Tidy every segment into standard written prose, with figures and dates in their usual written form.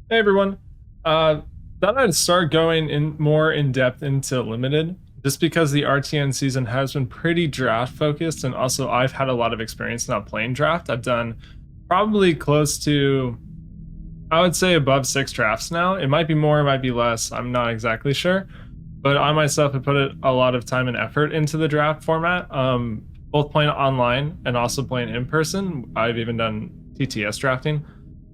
Hey everyone. Thought I'd start going in more in depth into limited, just because the RTN season has been pretty draft focused, and also I've had a lot of experience not playing draft. I've done probably close to, I would say, above 6 drafts now. It might be more, it might be less. I'm not exactly sure, but I myself have put a lot of time and effort into the draft format. Both playing online and also playing in person. I've even done TTS drafting.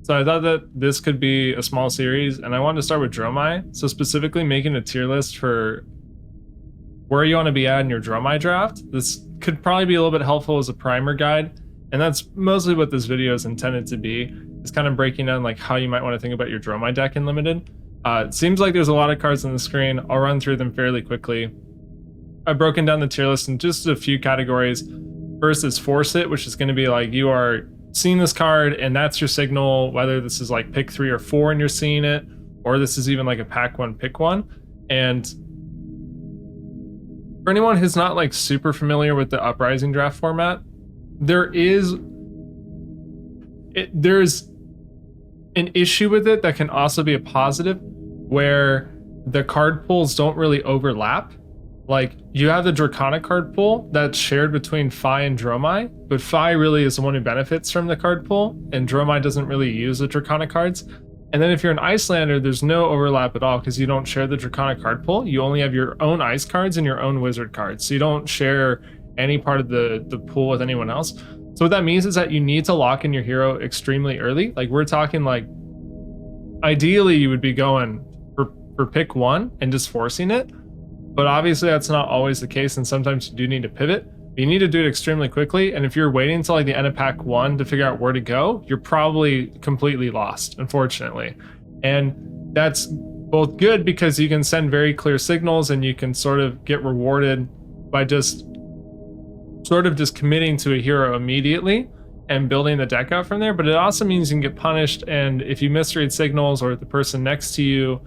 So I thought that this could be a small series, and I wanted to start with Dromai. So specifically making a tier list for where you want to be at in your Dromai draft. This could probably be a little bit helpful as a primer guide, and that's mostly what this video is intended to be. Is kind of breaking down like how you might want to think about your Dromai deck in limited. It seems like there's a lot of cards on the screen. I'll run through them fairly quickly. I've broken down the tier list in just a few categories. First is force it, which is going to be like you are seeing this card and that's your signal, whether this is like pick 3 or 4 and you're seeing it, or this is even like a pack 1 pick 1. And for anyone who's not like super familiar with the Uprising draft format, there's an issue with it that can also be a positive, where the card pools don't really overlap. Like, you have the Draconic card pool that's shared between Phi and Dromai, but Phi really is the one who benefits from the card pool, and Dromai doesn't really use the Draconic cards. And then if you're an Icelander, there's no overlap at all because you don't share the Draconic card pool. You only have your own Ice cards and your own Wizard cards, so you don't share any part of the pool with anyone else. So what that means is that you need to lock in your hero extremely early. Like, we're talking like, ideally you would be going for pick 1 and just forcing it. But obviously that's not always the case, and sometimes you do need to pivot. You need to do it extremely quickly, and if you're waiting until like the end of pack 1 to figure out where to go, you're probably completely lost, unfortunately. And that's both good because you can send very clear signals and you can sort of get rewarded by just committing to a hero immediately and building the deck out from there, but it also means you can get punished, and if you misread signals or the person next to you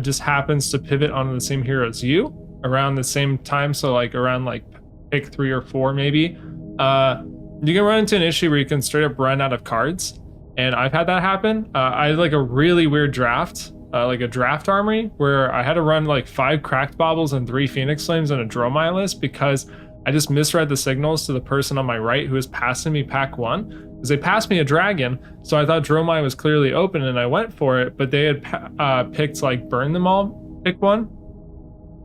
just happens to pivot onto the same hero as you around the same time, so like around like pick 3 or 4 maybe, you can run into an issue where you can straight up run out of cards. And I've had that happen. I had like a really weird draft, like a draft armory, where I had to run like 5 cracked baubles and 3 phoenix flames in a Dromai list because I just misread the signals to the person on my right who was passing me pack 1. Because they passed me a dragon, so I thought Dromai was clearly open and I went for it, but they had picked like burn them all, pick 1.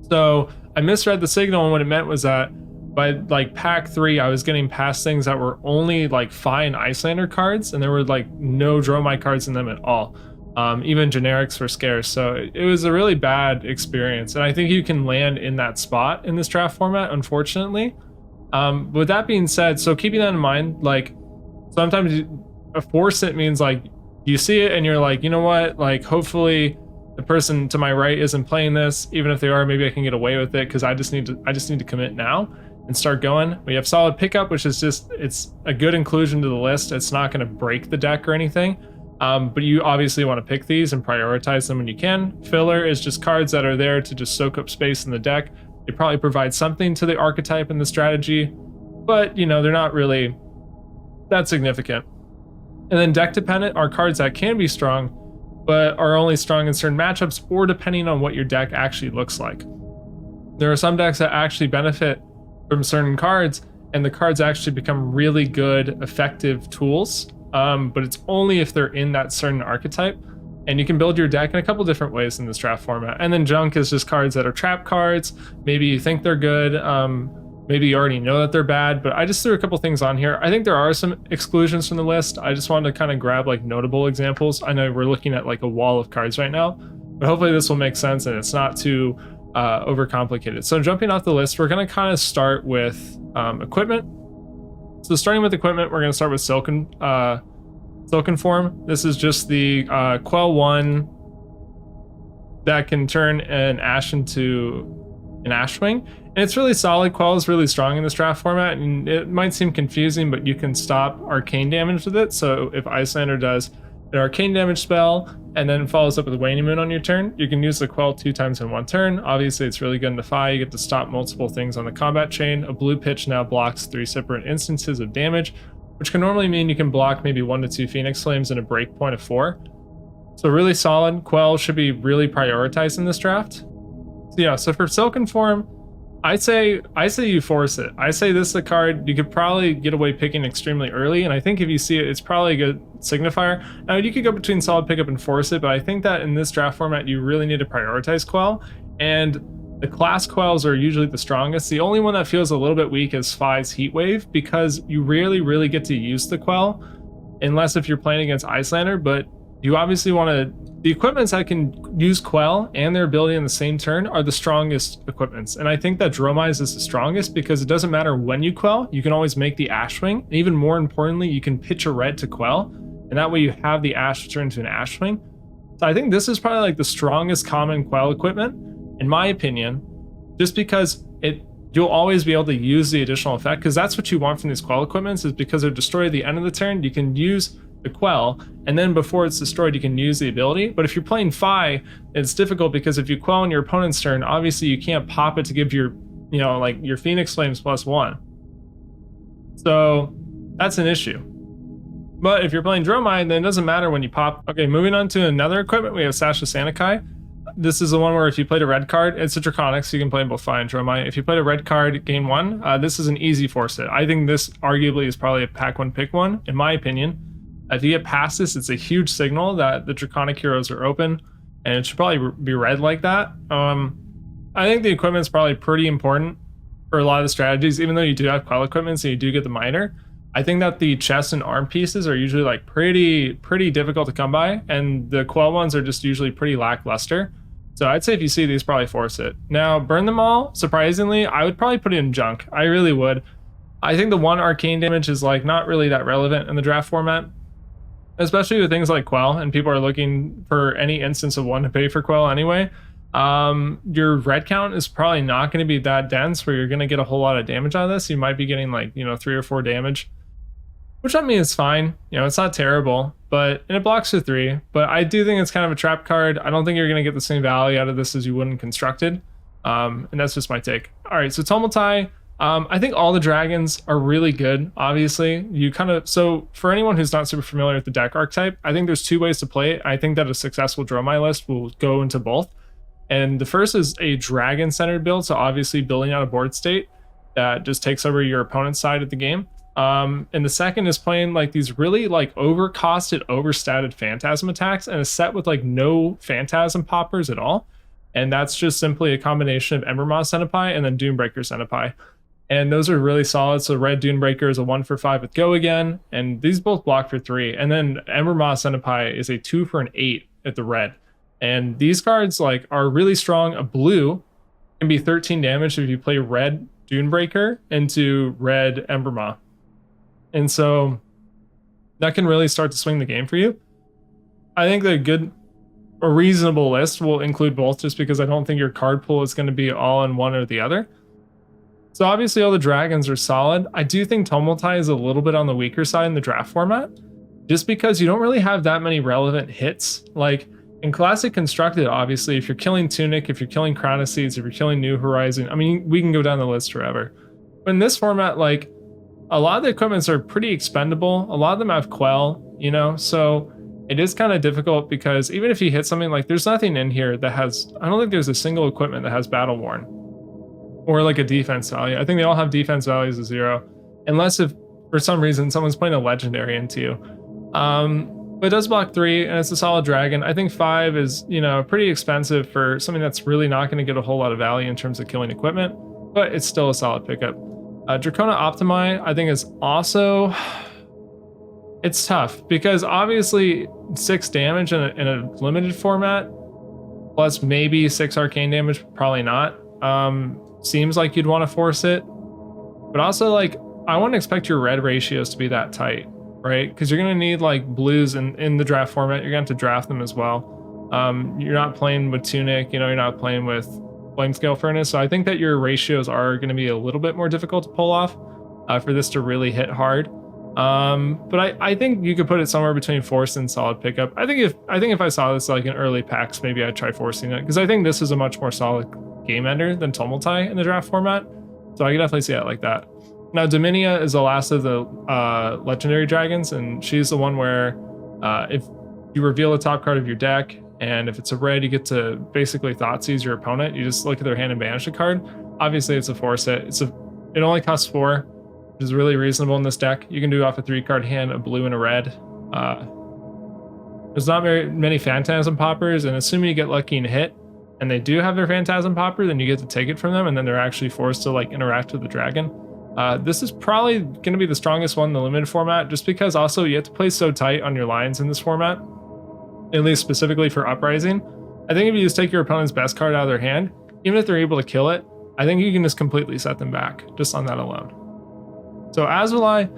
So I misread the signal, and what it meant was that by like pack 3, I was getting past things that were only like Phi and Icelander cards, and there were like no Dromai cards in them at all. Even generics were scarce, so it was a really bad experience, and I think you can land in that spot in this draft format, unfortunately. With that being said, so keeping that in mind, like sometimes a force it means like you see it and you're like, you know what, like hopefully the person to my right isn't playing this. Even if they are, maybe I can get away with it because I just need to commit now and start going. We have solid pickup, which is just, it's a good inclusion to the list. It's not going to break the deck or anything, but you obviously want to pick these and prioritize them when you can. Filler is just cards that are there to just soak up space in the deck. They probably provide something to the archetype and the strategy, but you know, they're not really that significant. And then deck dependent are cards that can be strong, but are only strong in certain matchups or depending on what your deck actually looks like. There are some decks that actually benefit from certain cards, and the cards actually become really good, effective tools, but it's only if they're in that certain archetype. And you can build your deck in a couple different ways in this draft format. And then junk is just cards that are trap cards. Maybe you think they're good, maybe you already know that they're bad, but I just threw a couple things on here. I think there are some exclusions from the list. I just wanted to kind of grab like notable examples. I know we're looking at like a wall of cards right now, but hopefully this will make sense and it's not too overcomplicated. So jumping off the list, we're going to kind of start with equipment. So starting with equipment, we're going to start with Silken Form. This is just the Quell 1 that can turn an Ash into an Ashwing. And it's really solid. Quell is really strong in this draft format, and it might seem confusing, but you can stop arcane damage with it. So if Icelander does an arcane damage spell and then follows up with a Waning Moon on your turn, you can use the Quell 2 times in one turn. Obviously, it's really good in Defy. You get to stop multiple things on the combat chain. A blue pitch now blocks 3 separate instances of damage, which can normally mean you can block maybe 1 to 2 Phoenix Flames and a breakpoint of 4. So really solid. Quell should be really prioritized in this draft. So yeah, so for Silken Form, I say you force it. I say this is a card you could probably get away picking extremely early, and I think if you see it, it's probably a good signifier. Now you could go between solid pickup and force it, but I think that in this draft format you really need to prioritize Quell, and the class Quells are usually the strongest. The only one that feels a little bit weak is Phi's Heatwave, because you rarely really get to use the Quell, unless if you're playing against Icelander, but you obviously want to... The equipments that can use Quell and their ability in the same turn are the strongest equipments. And I think that Dromai's is the strongest because it doesn't matter when you Quell, you can always make the Ashwing. And even more importantly, you can pitch a red to Quell. And that way you have the Ash turn into an Ashwing. So I think this is probably like the strongest common Quell equipment, in my opinion, just because you'll always be able to use the additional effect, because that's what you want from these Quell equipments, is because they're destroyed at the end of the turn, you can use the Quell, and then before it's destroyed you can use the ability. But if you're playing Phi, it's difficult because if you Quell on your opponent's turn, obviously you can't pop it to give your, you know, like your Phoenix Flames +1. So that's an issue. But if you're playing Dromai, then it doesn't matter when you pop. Okay, moving on to another equipment, we have Sasha Sanakai. This is the one where if you played a red card, it's a Draconic, so you can play both Phi and Dromai. If you played a red card game 1, this is an easy force hit. I think this arguably is probably a pack 1 pick 1, in my opinion. If you get past this, it's a huge signal that the Draconic heroes are open, and it should probably be read like that. I think the equipment's probably pretty important for a lot of the strategies, even though you do have Quell equipment, so you do get the miner. I think that the chest and arm pieces are usually like pretty difficult to come by, and the Quell ones are just usually pretty lackluster. So I'd say if you see these, probably force it. Now, burn them all, surprisingly, I would probably put it in junk. I really would. I think the 1 arcane damage is like not really that relevant in the draft format, especially with things like Quell, and people are looking for any instance of 1 to pay for Quell anyway. Your red count is probably not going to be that dense where you're going to get a whole lot of damage out of this. You might be getting like, 3 or 4 damage, which I mean is fine. It's not terrible, and it blocks for 3, but I do think it's kind of a trap card. I don't think you're going to get the same value out of this as you would in Constructed. And that's just my take. All right, so Tumultai, I think all the dragons are really good. Obviously, so for anyone who's not super familiar with the deck archetype, I think there's 2 ways to play it. I think that a successful Dromai list will go into both. And the first is a dragon-centered build, so obviously building out a board state that just takes over your opponent's side of the game. And the second is playing like these really like overcosted, overstatted Phantasm attacks and a set with like no Phantasm poppers at all. And that's just simply a combination of Embermaw Centipi and then Doombreaker Centipi. And those are really solid. So red Dunebreaker is a 1 for 5 with Go again, and these both block for 3. And then Embermaw Centipi is a 2 for an 8 at the red. And these cards like are really strong. A blue can be 13 damage if you play red Dunebreaker into red Embermaw. And so that can really start to swing the game for you. I think that a reasonable list will include both, just because I don't think your card pool is going to be all in one or the other. So obviously all the dragons are solid. I do think Tumultai is a little bit on the weaker side in the draft format, just because you don't really have that many relevant hits. Like in Classic Constructed, obviously, if you're killing Tunic, if you're killing Crown of Seeds, if you're killing New Horizon, I mean, we can go down the list forever. But in this format, like, a lot of the equipments are pretty expendable. A lot of them have Quell, so it is kind of difficult, because even if you hit something, like there's nothing in here that has, I don't think there's a single equipment that has Battle Worn or like a defense value. I think they all have defense values of 0, unless if for some reason someone's playing a legendary into you. But it does block 3 and it's a solid dragon. I think 5 is, pretty expensive for something that's really not going to get a whole lot of value in terms of killing equipment, but it's still a solid pickup. Dracona Optimi, I think, is also... It's tough, because obviously 6 damage in a limited format, plus maybe 6 arcane damage, probably not. Seems like you'd want to force it. But also, like, I wouldn't expect your red ratios to be that tight, right? Because you're going to need, like, blues in the draft format. You're going to have to draft them as well. You're not playing with Tunic, you're not playing with Flamescale Furnace, so I think that your ratios are going to be a little bit more difficult to pull off for this to really hit hard. But I think you could put it somewhere between force and solid pickup. I think if I saw this like in early packs, maybe I'd try forcing it, because I think this is a much more solid game ender than Tumultai in the draft format. So I can definitely see it like that. Now Dominia is the last of the legendary dragons, and she's the one where if You reveal the top card of your deck, and if it's a red, you get to basically Thoughtseize your opponent. You just look at their hand and banish a card. Obviously, it's a 4 set. It only costs 4, which is really reasonable in this deck. You can do off a 3-card hand, a blue and a red. There's not very many Phantasm Poppers, and assuming you get lucky and hit, and they do have their Phantasm Popper, then you get to take it from them, and then they're actually forced to like interact with the dragon. This is probably going to be the strongest one in the limited format, just because also you have to play so tight on your lines in this format, at least specifically for Uprising. I think if you just take your opponent's best card out of their hand, even if they're able to kill it, I think you can just completely set them back just on that alone. So Azulai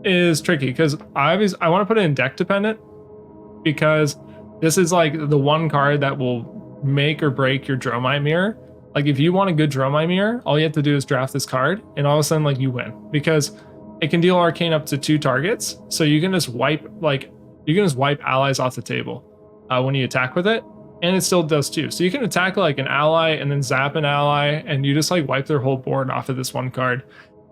is tricky because I want to put it in deck dependent, because this is like the one card that will make or break your Dromai mirror. Like if you want a good Dromai mirror, all you have to do is draft this card, and all of a sudden like you win, because it can deal arcane up to 2 targets. So you can just wipe allies off the table when you attack with it, and it still does too. So you can attack like an ally and then zap an ally, and you just like wipe their whole board off of this one card.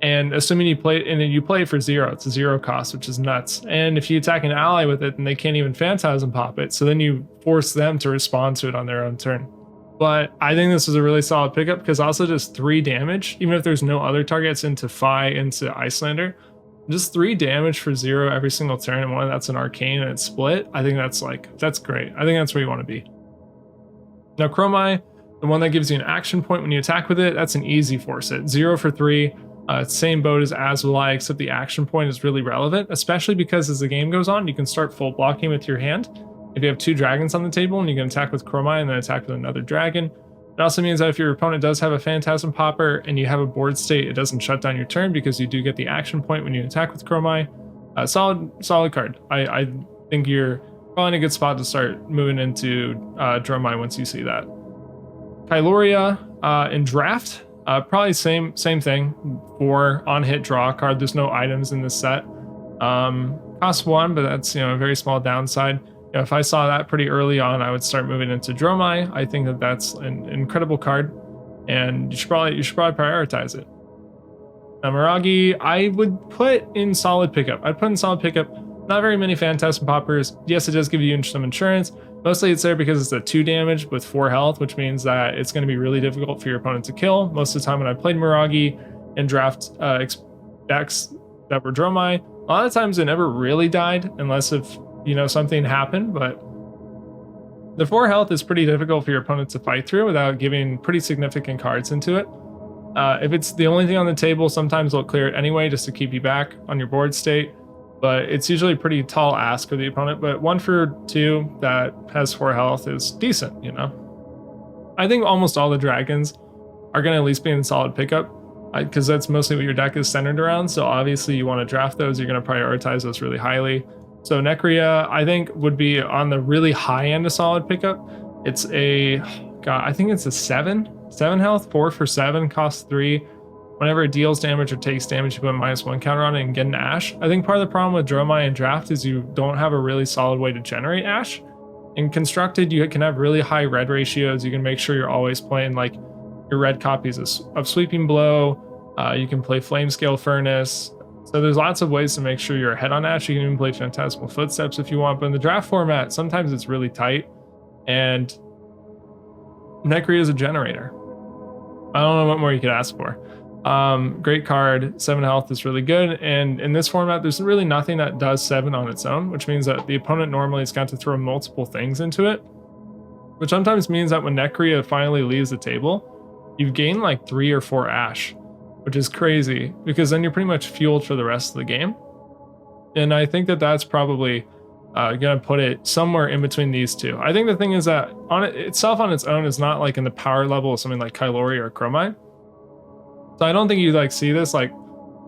And assuming you play it, and then you play it for 0, it's a 0 cost, which is nuts. And if you attack an ally with it, then they can't even Phantasm Pop it. So then you force them to respond to it on their own turn. But I think this is a really solid pickup, because also just 3 damage, even if there's no other targets into Fi, into Icelander, just 3 damage for 0 every single turn, and one of that's an arcane and it's split. I think that's great. I think that's where you want to be. Now Dromai, the one that gives you an action point when you attack with it, that's an easy force hit. 0 for 3. Same boat as Azulai, except the action point is really relevant, especially because as the game goes on, you can start full blocking with your hand. If you have 2 dragons on the table and you can attack with Dromai and then attack with another dragon, it also means that if your opponent does have a Phantasm Popper and you have a board state, it doesn't shut down your turn, because you do get the action point when you attack with Dromai. Solid card. I think you're probably in a good spot to start moving into Dromai once you see that. Kyloria in draft. Probably same thing. 4 on hit draw card. There's no items in this set. Cost 1, but that's a very small downside. If I saw that pretty early on, I would start moving into Dromai. I think that that's an incredible card, and you should probably prioritize it. Now Miragi, I would put in solid pickup. I'd put in solid pickup. Not very many Phantasm Poppers. Yes, it does give you some insurance. Mostly it's there because it's a 2 damage with 4 health, which means that it's going to be really difficult for your opponent to kill. Most of the time when I played Miragi and draft decks that were Dromai, a lot of times it never really died, unless if something happened. But the 4 health is pretty difficult for your opponent to fight through without giving pretty significant cards into it. If it's the only thing on the table, sometimes they'll clear it anyway just to keep you back on your board state. But it's usually a pretty tall ask for the opponent. But 1 for 2 that has 4 health is decent, I think almost all the dragons are going to at least be in solid pickup, because that's mostly what your deck is centered around. So obviously you want to draft those. You're going to prioritize those really highly. So Necria, I think, would be on the really high end of solid pickup. It's I think it's a 7 health, 4 for 7, costs 3. Whenever it deals damage or takes damage, you put a -1 counter on it and get an Ash. I think part of the problem with Dromai and draft is you don't have a really solid way to generate Ash. In constructed, you can have really high red ratios. You can make sure you're always playing like your red copies of Sweeping Blow. You can play Flamescale Furnace. So there's lots of ways to make sure you're ahead on Ash. You can even play Phantasmal Footsteps if you want. But in the draft format, sometimes it's really tight. And Necria is a generator. I don't know what more you could ask for. Great card. 7 health is really good, and in this format there's really nothing that does 7 on its own, which means that the opponent normally has got to throw multiple things into it, which sometimes means that when Necria finally leaves the table, you've gained like 3 or 4 Ash, which is crazy, because then you're pretty much fueled for the rest of the game. And I think that that's probably gonna put it somewhere in between these two. I think the thing is that on its own is not like in the power level of something like Kyloria or Dromai. So I don't think you see this like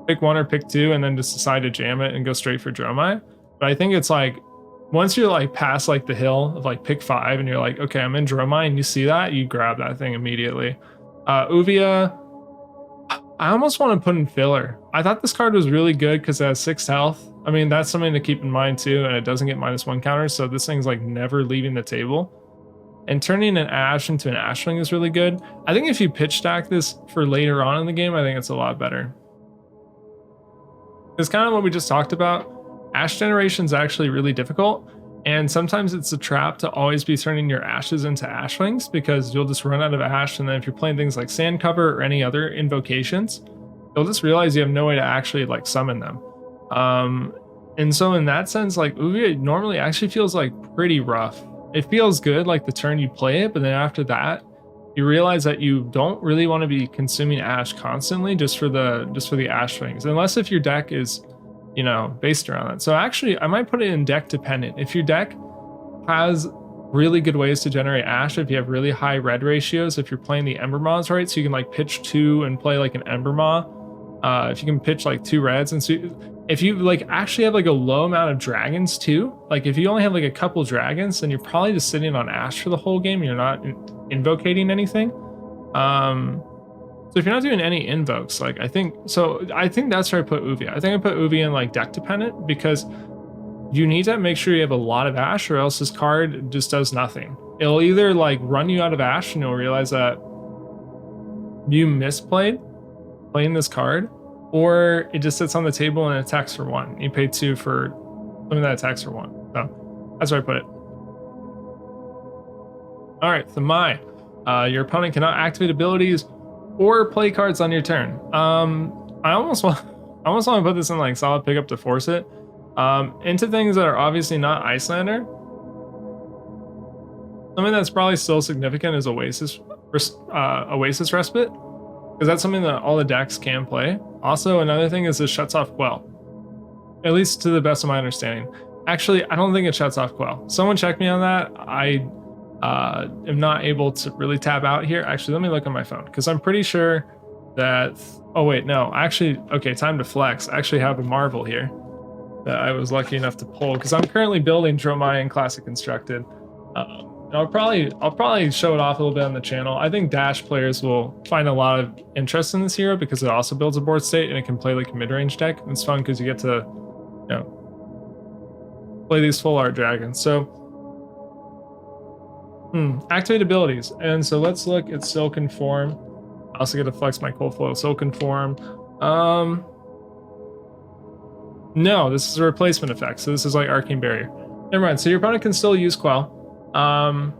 pick 1 or pick 2 and then just decide to jam it and go straight for Dromai. But I think it's like once you're past the hill of pick 5 and you're like, okay, I'm in Dromai, and you see that, you grab that thing immediately. Uvia, I almost want to put in filler. I thought this card was really good because it has 6 health. I mean, that's something to keep in mind too, and it doesn't get -1 counters, so this thing's never leaving the table. And turning an Ash into an Ashling is really good. I think if you pitch stack this for later on in the game, I think it's a lot better. It's kind of what we just talked about. Ash generation is actually really difficult, And sometimes it's a trap to always be turning your ashes into ashwings, because you'll just run out of ash, and then if you're playing things like sand cover or any other invocations, you'll just realize you have no way to actually like summon them. And so in that sense, like Uvia normally actually feels like pretty rough. It feels good like the turn you play it, but then after that, you realize that you don't really want to be consuming ash constantly just for the ash swings, unless if your deck is, you know, based around that. So actually, I might put it in deck dependent. If your deck has really good ways to generate ash, if you have really high red ratios, if you're playing the Ember Maws right, so you can like pitch 2 and play like an Ember Maw. If you can pitch like 2 reds, and so if you like actually have like a low amount of dragons too, like if you only have like a couple dragons, then you're probably just sitting on ash for the whole game. You're not invocating anything. So if you're not doing any invokes, like I think that's where I put Uvia. I think I put Uvia in like deck dependent, because you need to make sure you have a lot of ash, or else this card just does nothing. It'll either like run you out of ash and you'll realize that you misplayed playing this card, or it just sits on the table and attacks for 1. You pay 2 for something that attacks for 1. So that's where I put it. All right, Thamai. Your opponent cannot activate abilities or play cards on your turn. I almost want to put this in like solid pickup to force it into things that are obviously not Icelander. Something that's probably still significant is Oasis Respite, because that's something that all the decks can play. Also, another thing is it shuts off Quell, at least to the best of my understanding. Actually, I don't think it shuts off Quell. Someone check me on that. I am not able to really tab out here. Actually, let me look on my phone, because I'm pretty sure that, oh wait, no, actually, okay, time to flex. I actually have a Marvel here that I was lucky enough to pull, because I'm currently building Dromai in Classic Constructed. I'll probably show it off a little bit on the channel. I think Dash players will find a lot of interest in this hero, because it also builds a board state and it can play like a mid-range deck. And it's fun because you get to, you know, play these full art dragons. So activate abilities. And so let's look at Silken Form. I also get to flex my Cold Flow Silken Form. No, this is a replacement effect. So this is like Arcane Barrier. Never mind. So your opponent can still use Quell. So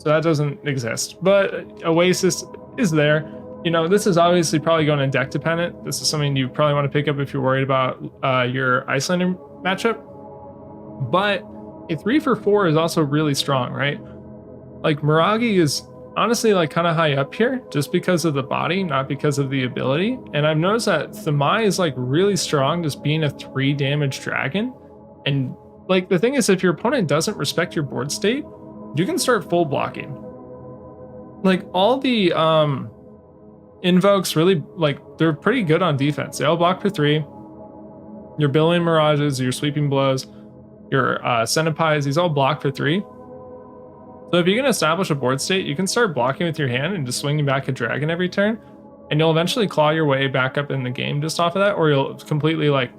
that doesn't exist, but Oasis is there. You know, this is obviously probably going in deck dependent. This is something you probably want to pick up if you're worried about your Icelander matchup. But a 3 for 4 is also really strong, right? Like Miragi is honestly like kind of high up here just because of the body, not because of the ability. And I've noticed that Thamai is like really strong just being a 3 damage dragon. And like the thing is, if your opponent doesn't respect your board state, you can start full blocking. Like all the invokes really, like they're pretty good on defense. They all block for 3. Your Billion Mirages, your Sweeping Blows, your Centipeds, these all block for 3. So if you can establish a board state, you can start blocking with your hand and just swinging back a dragon every turn, and you'll eventually claw your way back up in the game just off of that, or you'll completely like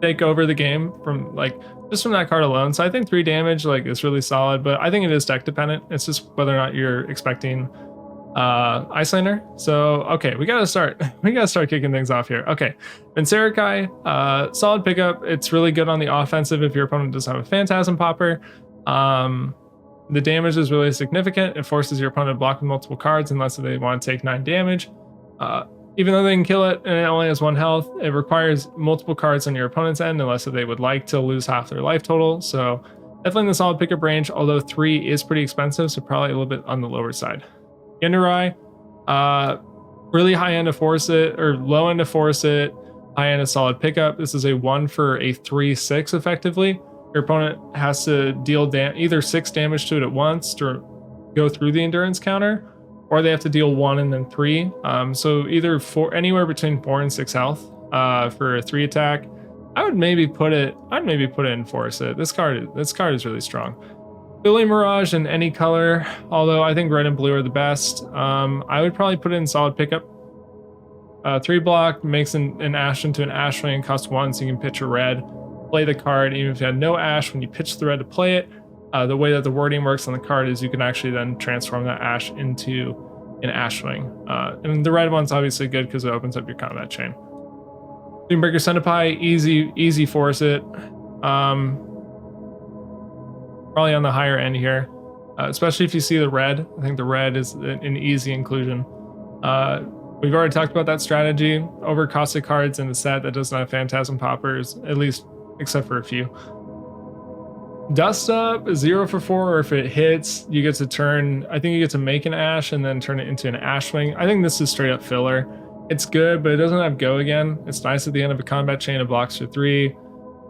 take over the game from like just from that card alone. So I think 3 damage like is really solid, but I think it is deck dependent. It's just whether or not you're expecting Icelander. So okay, we gotta start kicking things off here. Okay, Vincerikai, solid pickup. It's really good on the offensive if your opponent doesn't have a Phantasm Popper. The damage is really significant. It forces your opponent to block with multiple cards unless they want to take 9 damage. Even though they can kill it and it only has 1 health, it requires multiple cards on your opponent's end unless they would like to lose half their life total. So definitely in the solid pickup range, although 3 is pretty expensive, so probably a little bit on the lower side. Genderai, really high end to force it, or low end to force it, high end to solid pickup. This is a 1 for a 3/6 effectively. Your opponent has to deal either 6 damage to it at once to go through the endurance counter, or they have to deal 1 and then 3. So either anywhere between 4 and 6 health for a 3 attack. I'd maybe put it in force it. This card is really strong. Billy Mirage in any color, although I think red and blue are the best. I would probably put it in solid pickup. 3 block makes an ash into an ash swing and costs 1, so you can pitch a red, play the card. Even if you had no ash, when you pitch the red to play it, the way that the wording works on the card is you can actually then transform that ash into an ash swing. And the red one's obviously good because it opens up your combat chain. Doombringer Centipi, easy force it. probably on the higher end here, especially if you see the red. I think the red is an easy inclusion. We've already talked about that strategy. Overcosted cards in the set that doesn't have Phantasm Poppers, at least except for a few. Dust Up, 0 for 4, or if it hits, you get to turn, I think you get to make an Ash and then turn it into an Ashwing. I think this is straight up filler. It's good, but it doesn't have Go Again. It's nice at the end of a combat chain, it blocks for 3,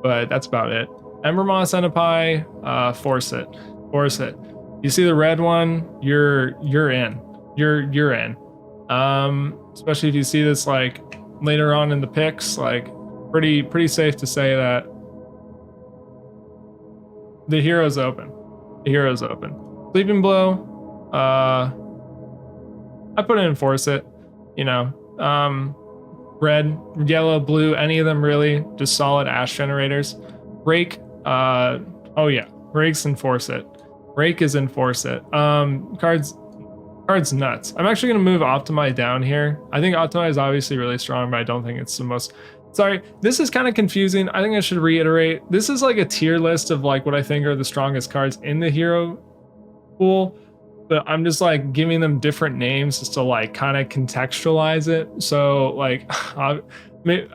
but that's about it. Ember Moss Enopai, force it. Force it. You see the red one, you're in. You're in. Especially if you see this like later on in the picks, like pretty safe to say that the hero's open. The hero's open. Sleeping Blow, I put it in force it, you know. Red, yellow, blue, any of them really, just solid Ash generators. Rake, oh yeah, Rake's enforce it. Rake is enforce it. Cards nuts. I'm actually gonna move Optimize down here. I think Optimize is obviously really strong, but I don't think it's the most. Sorry, this is kind of confusing. I think I should reiterate. This is like a tier list of like what I think are the strongest cards in the hero pool, but I'm just like giving them different names just to like kind of contextualize it. So like, maybe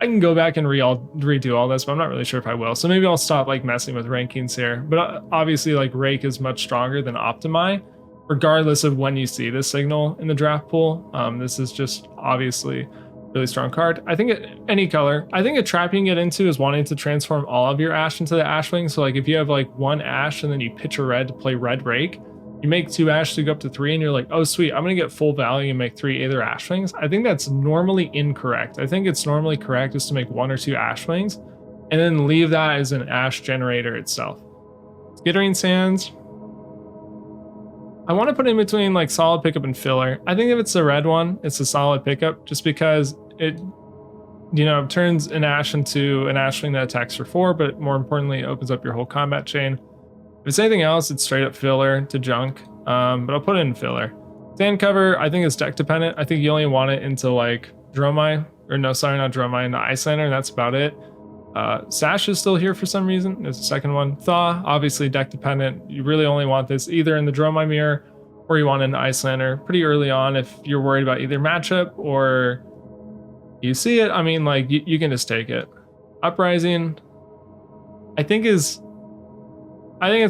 I can go back and redo all this, but I'm not really sure if I will. So maybe I'll stop like messing with rankings here. But obviously like Rake is much stronger than Optimize, regardless of when you see this signal in the draft pool. This is just obviously really strong card. I think any color. I think a trap you can get into is wanting to transform all of your Ash into the Ashwing. So like if you have like one Ash and then you pitch a red to play red Rake, you make 2 Ash to go up to 3 and you're like, oh sweet, I'm gonna get full value and make 3 Aether Ashwings. I think that's normally incorrect. I think it's normally correct is to make 1 or 2 Ashwings and then leave that as an Ash generator itself. Skittering Sands, I want to put in between like solid pickup and filler. I think if it's the red one, it's a solid pickup just because it, you know, turns an Ash into an Ashwing that attacks for 4, but more importantly, it opens up your whole combat chain. If it's anything else, it's straight up filler to junk, but I'll put it in filler. Sand Cover, I think it's deck dependent. I think you only want it into like Dromai, or no, sorry, not Dromai, into Iyslander, and that's about it. Sash is still here for some reason. There's a second one. Thaw, obviously deck dependent. You really only want this either in the Dromai mirror or you want it in Iyslander pretty early on if you're worried about either matchup or you see it. I mean, like you can just take it. Uprising, I think it's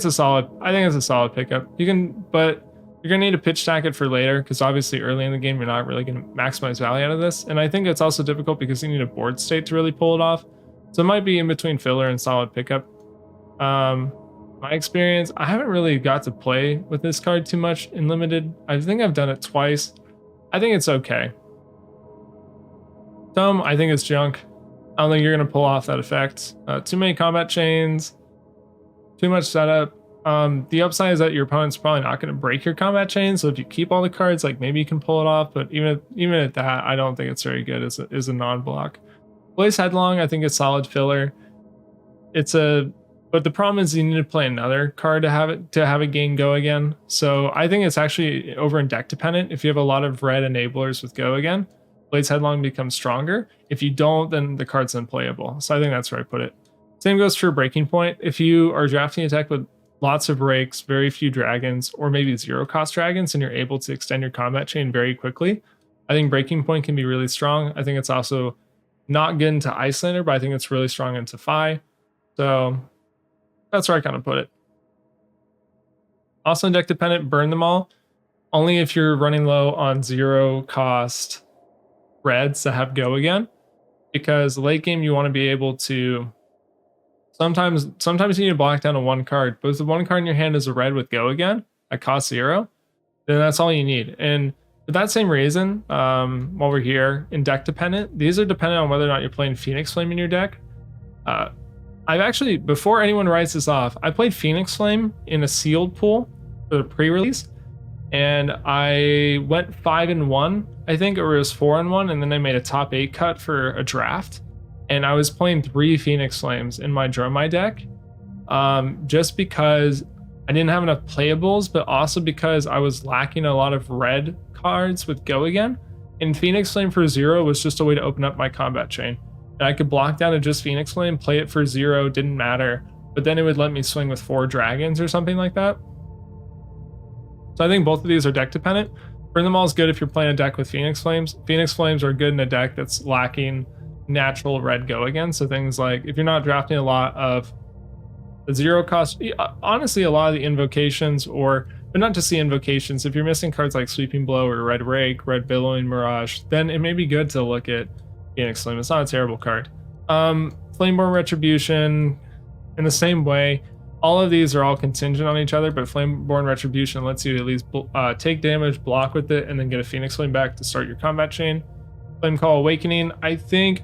a solid pickup. You can, but you're gonna need to pitch stack it for later because obviously early in the game you're not really gonna maximize value out of this. And I think it's also difficult because you need a board state to really pull it off. So it might be in between filler and solid pickup. My experience, I haven't really got to play with this card too much in limited. I think I've done it twice. I think it's okay. Tome, I think it's junk. I don't think you're gonna pull off that effect. Too many combat chains, too much setup. The upside is that your opponent's probably not gonna break your combat chain. So if you keep all the cards, like maybe you can pull it off. But even at that, I don't think it's very good as a non-block. Blaze Headlong, I think it's solid filler. But the problem is you need to play another card to have it gain Go Again. So I think it's actually over in deck dependent. If you have a lot of red enablers with Go Again, Blaze Headlong becomes stronger. If you don't, then the card's unplayable. So I think that's where I put it. Same goes for Breaking Point. If you are drafting a deck with lots of rakes, very few dragons, or maybe 0 cost dragons, and you're able to extend your combat chain very quickly, I think Breaking Point can be really strong. I think it's also not good into Iyslander, but I think it's really strong into Fi. So that's where I kind of put it. Also deck dependent, burn them all. Only if you're running low on 0 cost reds that have Go Again. Because late game you want to be able to sometimes you need to block down a 1 card, but if the 1 card in your hand is a red with Go Again at cost 0, then that's all you need. And for that same reason, while we're here in deck dependent, these are dependent on whether or not you're playing Phoenix Flame in your deck. I've actually, before anyone writes this off, I played Phoenix Flame in a sealed pool for the pre-release, and I went 5-1, I think, or it was 4-1, and then I made a top 8 cut for a draft, and I was playing 3 Phoenix Flames in my Dromai deck, just because I didn't have enough playables, but also because I was lacking a lot of red cards with Go Again, and Phoenix Flame for 0 was just a way to open up my combat chain. And I could block down to just Phoenix Flame, play it for 0, didn't matter. but then it would let me swing with 4 dragons or something like that. So I think both of these are deck dependent. Burn Them All is good if you're playing a deck with Phoenix Flames. Phoenix Flames are good in a deck that's lacking natural red go again. So things like if you're not drafting a lot of the 0 cost, honestly, a lot of the invocations, but not just the invocations, if you're missing cards like Sweeping Blow or Red Rake, Red Billowing Mirage, then it may be good to look at Phoenix Flame. It's not a terrible card. Flameborn Retribution, in the same way, all of these are all contingent on each other, but Flameborn Retribution lets you at least take damage, block with it, and then get a Phoenix Flame back to start your combat chain. Flamecall Awakening, I think,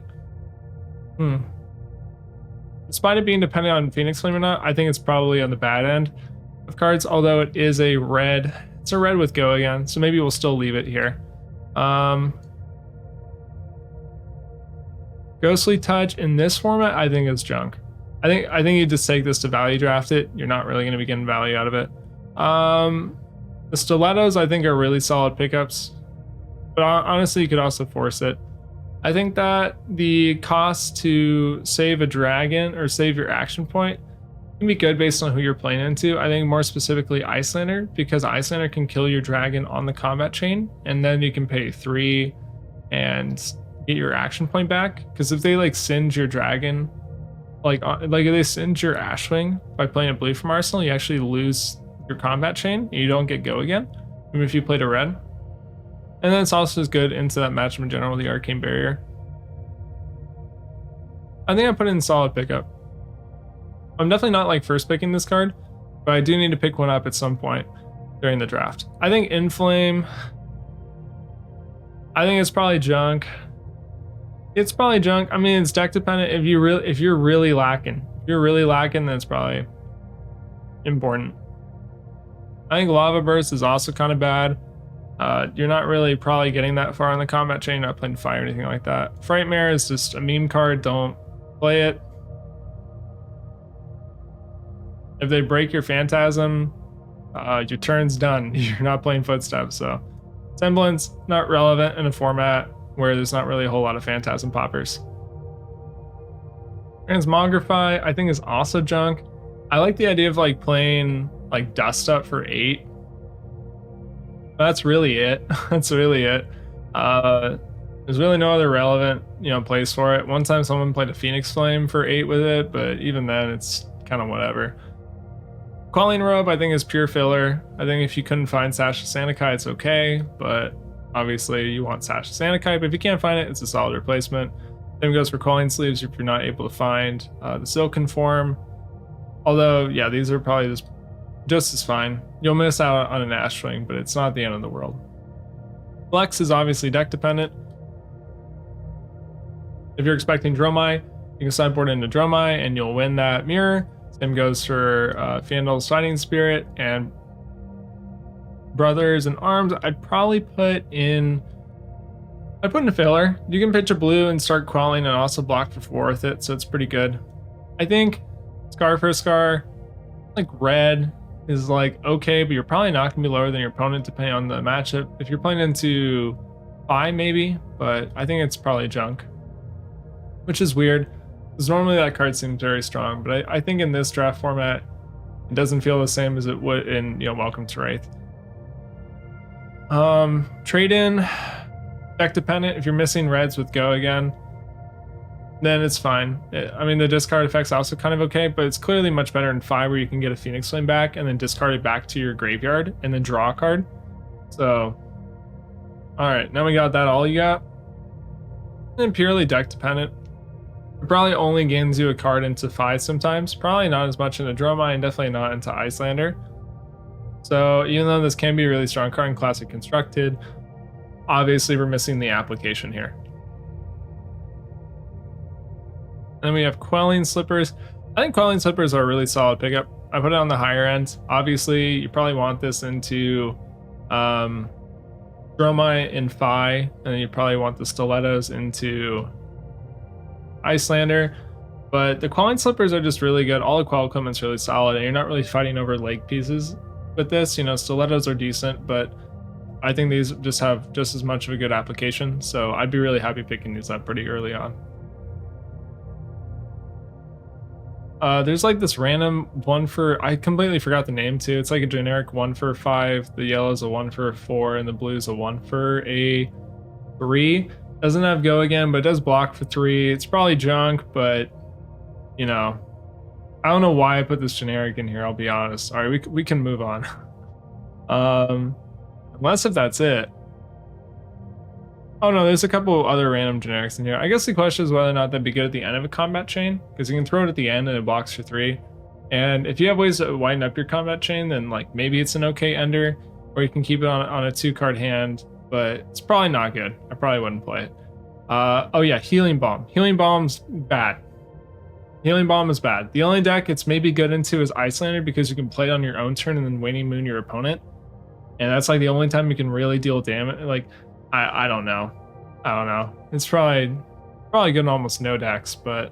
despite it being dependent on Phoenix Flame or not, I think it's probably on the bad end of cards, although it is a red. It's a red with go again, so maybe we'll still leave it here. Ghostly Touch in this format, I think is junk. I think you just take this to value draft it. You're not really going to be getting value out of it. The Stilettos, I think, are really solid pickups, but honestly, you could also force it. I think that the cost to save a dragon or save your action point can be good based on who you're playing into. I think more specifically Icelander, because Icelander can kill your dragon on the combat chain, and then you can pay 3 and get your action point back. Because if they like singe your dragon, like if they singe your Ashwing by playing a blue from Arsenal, you actually lose your combat chain and you don't get go again, even if you played a red. And then it's also as good into that matchup in general with the Arcane Barrier. I think I put in solid pickup. I'm definitely not like first picking this card, but I do need to pick one up at some point during the draft. I think Inflame, I think it's probably junk. It's probably junk. I mean, it's deck dependent. If you're really lacking, then it's probably important. I think Lava Burst is also kind of bad. You're not really probably getting that far on the combat chain, not playing fire or anything like that. Frightmare is just a meme card. Don't play it. If they break your Phantasm, your turn's done. You're not playing Footsteps. So Semblance, not relevant in a format where there's not really a whole lot of Phantasm poppers. Transmogrify, I think, is also junk. I like the idea of like playing like Dust Up for 8. That's really it. That's really it. There's really no other relevant, place for it. One time someone played a Phoenix Flame for 8 with it, but even then it's kind of whatever. Quelling Robe, I think, is pure filler. I think if you couldn't find Sash of Sanakai, it's okay, but obviously you want Sash of Sanakai, but if you can't find it, it's a solid replacement. Same goes for Quelling Sleeves if you're not able to find the Silken form. Although, yeah, these are probably just as fine. You'll miss out on an Ashwing, but it's not the end of the world. Flex is obviously deck dependent. If you're expecting Dromai, you can sideboard into Dromai and you'll win that mirror. Same goes for Fandol's Fighting Spirit and Brothers in Arms. I'd probably put in a filler. You can pitch a blue and start quelling and also block for 4 with it, so it's pretty good. I think Scar for Scar, like red, is like okay, but you're probably not going to be lower than your opponent depending on the matchup. If you're playing into Phi, maybe, but I think it's probably junk, which is weird because normally that card seems very strong, but I think in this draft format it doesn't feel the same as it would in Welcome to Wraith. Trade in, deck dependent. If you're missing reds with go again, then it's fine. I mean, the discard effect's also kind of okay, but it's clearly much better in 5 where you can get a Phoenix Flame back and then discard it back to your graveyard and then draw a card. So, alright, now we got that all you got. And purely deck dependent. It probably only gains you a card into 5 sometimes. Probably not as much into Dromai and definitely not into Icelander. So even though this can be a really strong card in Classic Constructed, obviously we're missing the application here. Then we have Quelling Slippers. I think Quelling Slippers are a really solid pickup. I put it on the higher end. Obviously, you probably want this into Dromai in Phi, and then you probably want the Stilettos into Icelander. But the Quelling Slippers are just really good. All the Quell equipment's really solid, and you're not really fighting over leg pieces with this. Stilettos are decent, but I think these just have just as much of a good application. So I'd be really happy picking these up pretty early on. There's like this random 1 for, I completely forgot the name too. It's like a generic 1 for 5. The yellow is a 1 for 4, and the blue is a 1 for a 3. Doesn't have go again, but it does block for 3. It's probably junk, but you know, I don't know why I put this generic in here. I'll be honest. All right, we can move on. Unless if that's it. Oh no, there's a couple other random generics in here. I guess the question is whether or not that'd be good at the end of a combat chain, because you can throw it at the end and it blocks for 3. And if you have ways to widen up your combat chain, then like maybe it's an okay ender, or you can keep it on a 2-card hand, but it's probably not good. I probably wouldn't play it. Oh yeah, Healing Balm. Healing Balm's bad. Healing Balm is bad. The only deck it's maybe good into is Icelander, because you can play it on your own turn and then Waning Moon your opponent. And that's like the only time you can really deal damage. Like, I don't know. I don't know. It's probably good in almost no decks, but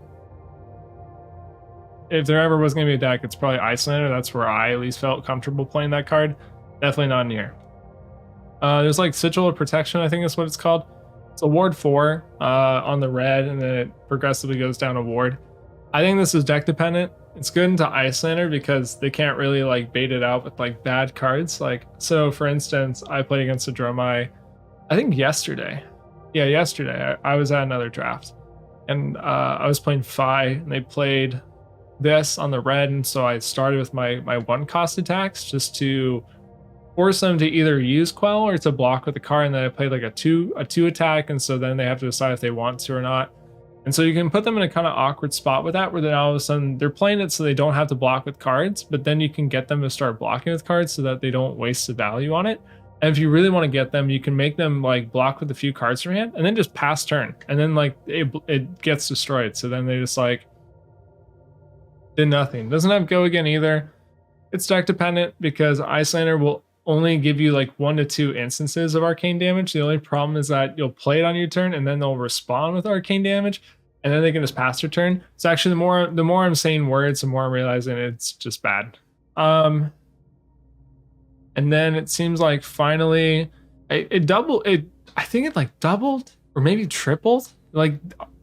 if there ever was going to be a deck, it's probably Icelander. That's where I at least felt comfortable playing that card. Definitely not in here. There's like Sigil of Protection, I think that's what it's called. It's a ward 4 on the red, and then it progressively goes down a ward. I think this is deck dependent. It's good into Icelander because they can't really like bait it out with like bad cards. Like, so for instance, I played against a Dromai, I think yesterday. Yeah, yesterday. I was at another draft, and I was playing Fi, and they played this on the red, and so I started with my 1-cost attacks just to force them to either use Quell or to block with the card, and then I played like a 2 attack, and so then they have to decide if they want to or not. And so you can put them in a kind of awkward spot with that, where then all of a sudden they're playing it so they don't have to block with cards, but then you can get them to start blocking with cards so that they don't waste the value on it. And if you really want to get them, you can make them like block with a few cards from hand and then just pass turn. And then like it gets destroyed. So then they just like did nothing. Doesn't have go again either. It's deck dependent because Icelander will only give you like 1 to 2 instances of arcane damage. The only problem is that you'll play it on your turn and then they'll respond with arcane damage, and then they can just pass their turn. So actually the more I'm saying words, the more I'm realizing it's just bad. And then it seems like finally I think it like doubled or maybe tripled. Like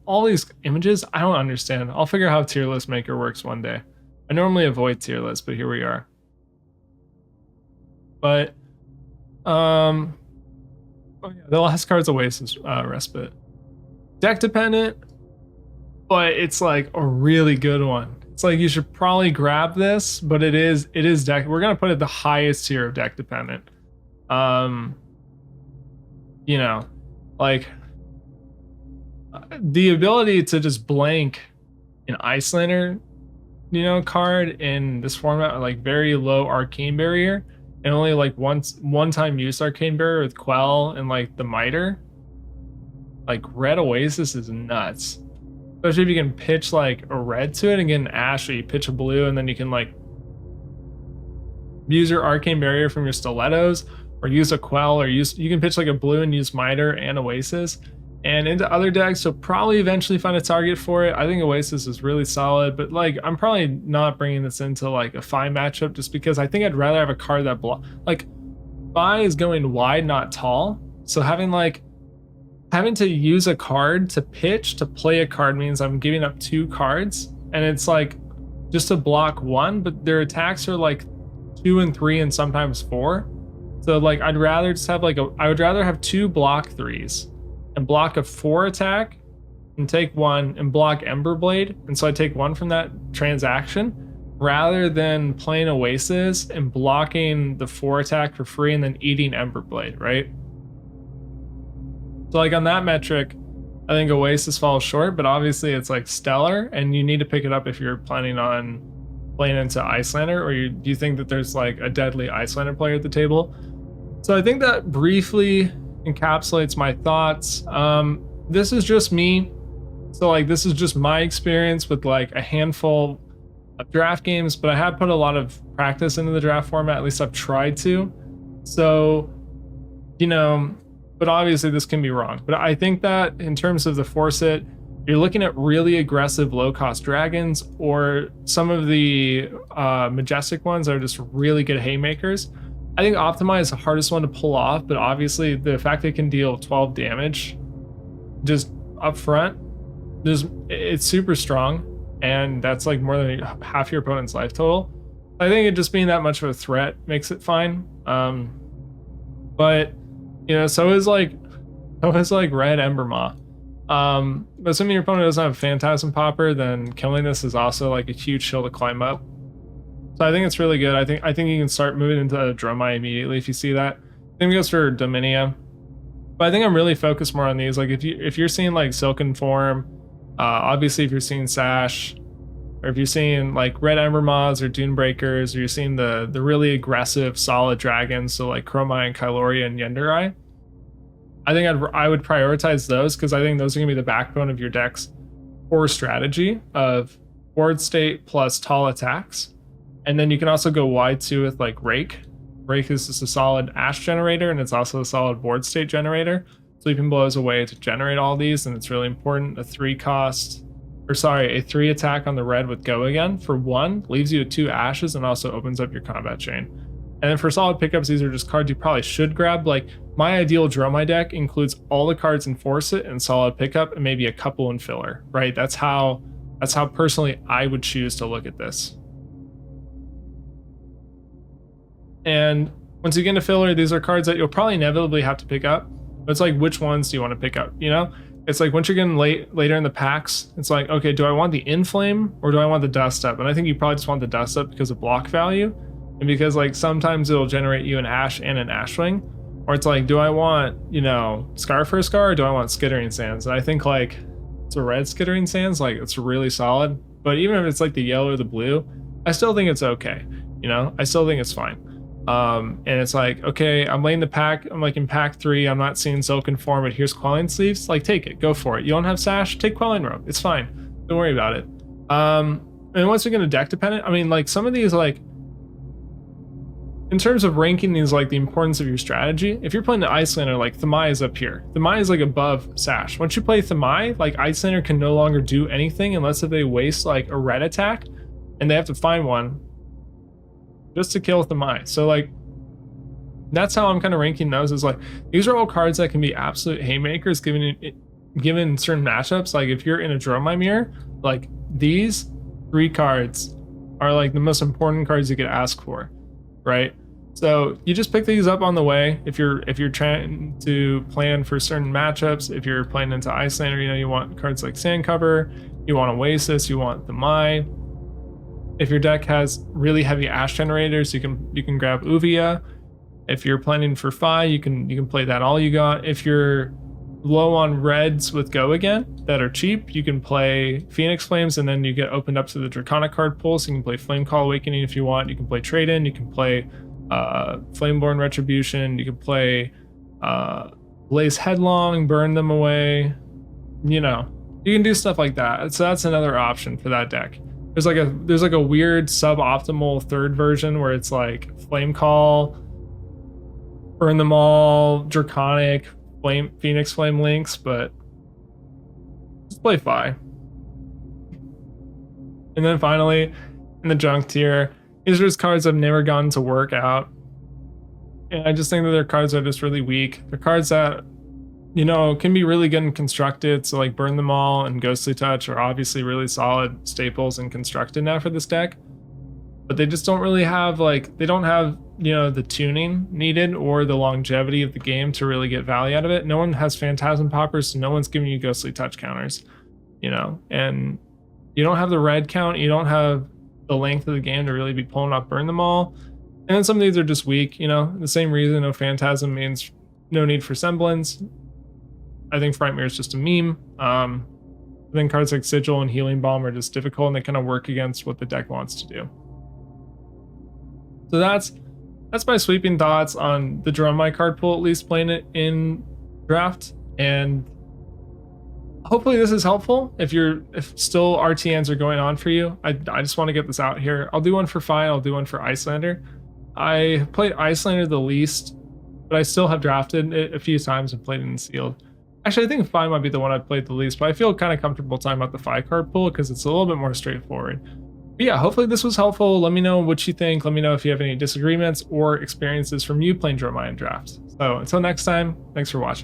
all these images, I don't understand. I'll figure out how tier list maker works one day. I normally avoid tier lists, but here we are. But oh yeah, the last card's Oasis Respite. Deck dependent, but it's like a really good one. It's like you should probably grab this, but it is deck. We're gonna put it the highest tier of deck dependent. You know, like the ability to just blank an Icelander, you know, card in this format, like very low arcane barrier, and only like one time use arcane barrier with Quell and like the Miter. Like red Oasis is nuts. Especially if you can pitch like a red to it and get an ash, or you pitch a blue and then you can like use your arcane barrier from your stilettos, or use a Quell, or you can pitch like a blue and use Miter and Oasis and into other decks. So probably eventually find a target for it. I think Oasis is really solid, but like I'm probably not bringing this into like a Fi matchup just because I think I'd rather have a card that like Fi is going wide, not tall. So having to use a card to pitch to play a card means I'm giving up 2 cards, and it's like just to block 1, but their attacks are like 2 and 3 and sometimes 4. So like I'd rather just have I would rather have 2 block 3s and block a 4 attack and take 1 and block Emberblade, and so I take 1 from that transaction rather than playing Oasis and blocking the 4 attack for free and then eating Emberblade, right? So like on that metric, I think Oasis falls short, but obviously it's like stellar, and you need to pick it up if you're planning on playing into Icelander, or do you think that there's like a deadly Icelander player at the table? So I think that briefly encapsulates my thoughts. This is just me. So like this is just my experience with like a handful of draft games, but I have put a lot of practice into the draft format. At least I've tried to. So, you know, but obviously this can be wrong. But I think that in terms of the force it, you're looking at really aggressive low-cost dragons, or some of the majestic ones that are just really good haymakers. I think Optimize is the hardest one to pull off, but obviously the fact they can deal 12 damage just up front, it's super strong. and that's like more than half your opponent's life total. I think it just being that much of a threat makes it fine. But you know, so is like red Ember Maw. But assuming your opponent doesn't have a Phantasm Popper, then killing this is also like a huge hill to climb up. So I think it's really good. I think you can start moving into Dromai immediately if you see that. Same goes for Dominia. But I think I'm really focused more on these. Like if you're seeing like Silken Form, obviously if you're seeing Sash, or if you're seeing like red Ember Maws or Dune Breakers, or you're seeing the really aggressive solid dragons, so like Chromai and Kyloria and Yenderai, I think I would prioritize those, because I think those are going to be the backbone of your deck's core strategy of board state plus tall attacks. And then you can also go wide too with like Rake. Rake is just a solid ash generator, and it's also a solid board state generator. Sleeping Blow is a way to generate all these, and it's really important. A 3 attack on the red with Go Again for 1 leaves you with 2 ashes and also opens up your combat chain. And then for solid pickups, these are just cards you probably should grab. Like my ideal Dromai deck includes all the cards in Force It and solid pickup, and maybe a couple in filler, right? That's how personally I would choose to look at this. And once you get into filler, these are cards that you'll probably inevitably have to pick up. But it's like, which ones do you want to pick up? You know, it's like once you're getting later in the packs, it's like, okay, do I want the Inflame or do I want the Dust Up? And I think you probably just want the Dust Up because of block value, and because like sometimes it'll generate you an Ash and an Ashwing. Or it's like, do I want, you know, Scar for a Scar, or do I want Skittering Sands? And I think like it's a red Skittering Sands, like it's really solid. But even if it's like the yellow or the blue, I still think it's okay. You know, I still think it's fine. And it's like, okay, I'm laying the pack, I'm like in pack 3, I'm not seeing Silken Form, but here's Quelling Sleeves, like take it, go for it. You don't have Sash, take Quelling Robe, it's fine, don't worry about it. And once you're gonna deck dependent, I mean, like some of these, like in terms of ranking these, like the importance of your strategy, if you're playing the Icelander, like Thamai is up here. Thamai is like above Sash. Once you play Thamai, like Icelander can no longer do anything unless if they waste like a red attack, and they have to find one just to kill Thamai. So like that's how I'm kind of ranking those, is like these are all cards that can be absolute haymakers given certain matchups. Like if you're in a Dromai mirror, like these 3 cards are like the most important cards you could ask for, right? So you just pick these up on the way if you're trying to plan for certain matchups. If you're playing into Icelander, you know, you want cards like Sandcover, you want Oasis, you want Thamai. If your deck has really heavy Ash generators, you can grab Uvia. If you're planning for Fi, you can play that all you got. If you're low on reds with Go Again that are cheap, you can play Phoenix Flames, and then you get opened up to the Draconic card pool, so you can play Flame Call Awakening if you want. You can play Trade-In, you can play Flameborn Retribution, you can play Blaze Headlong, burn them away. You know, you can do stuff like that. So that's another option for that deck. There's like a weird suboptimal third version where it's like Flame Call, burn them all, Draconic, Phoenix Flame links, but just play Fi. And then finally, in the junk tier, these are just cards I've never gotten to work out. And I just think that their cards are just really weak. They're cards that, you know, can be really good and constructed. So like Burn Them All and Ghostly Touch are obviously really solid staples and constructed now for this deck. But they just don't really have, like, they don't have, you know, the tuning needed or the longevity of the game to really get value out of it. No one has Phantasm Poppers, so no one's giving you Ghostly Touch counters, you know, and you don't have the red count, you don't have the length of the game to really be pulling off Burn Them All. And then some of these are just weak, you know, the same reason no Phantasm means no need for Semblance. I think Frightmare is just a meme. I think cards like Sigil and Healing Balm are just difficult, and they kind of work against what the deck wants to do. So that's my sweeping thoughts on the Dromai card pool, at least playing it in draft. And hopefully this is helpful if still RTNs are going on for you. I just want to get this out here. I'll do one for Fi, I'll do one for Icelander. I played Icelander the least, but I still have drafted it a few times and played it in sealed. Actually, I think Fi might be the one I've played the least, but I feel kind of comfortable talking about the Fi card pool because it's a little bit more straightforward. But yeah, hopefully this was helpful. Let me know what you think. Let me know if you have any disagreements or experiences from you playing Dromai in drafts. So until next time, thanks for watching.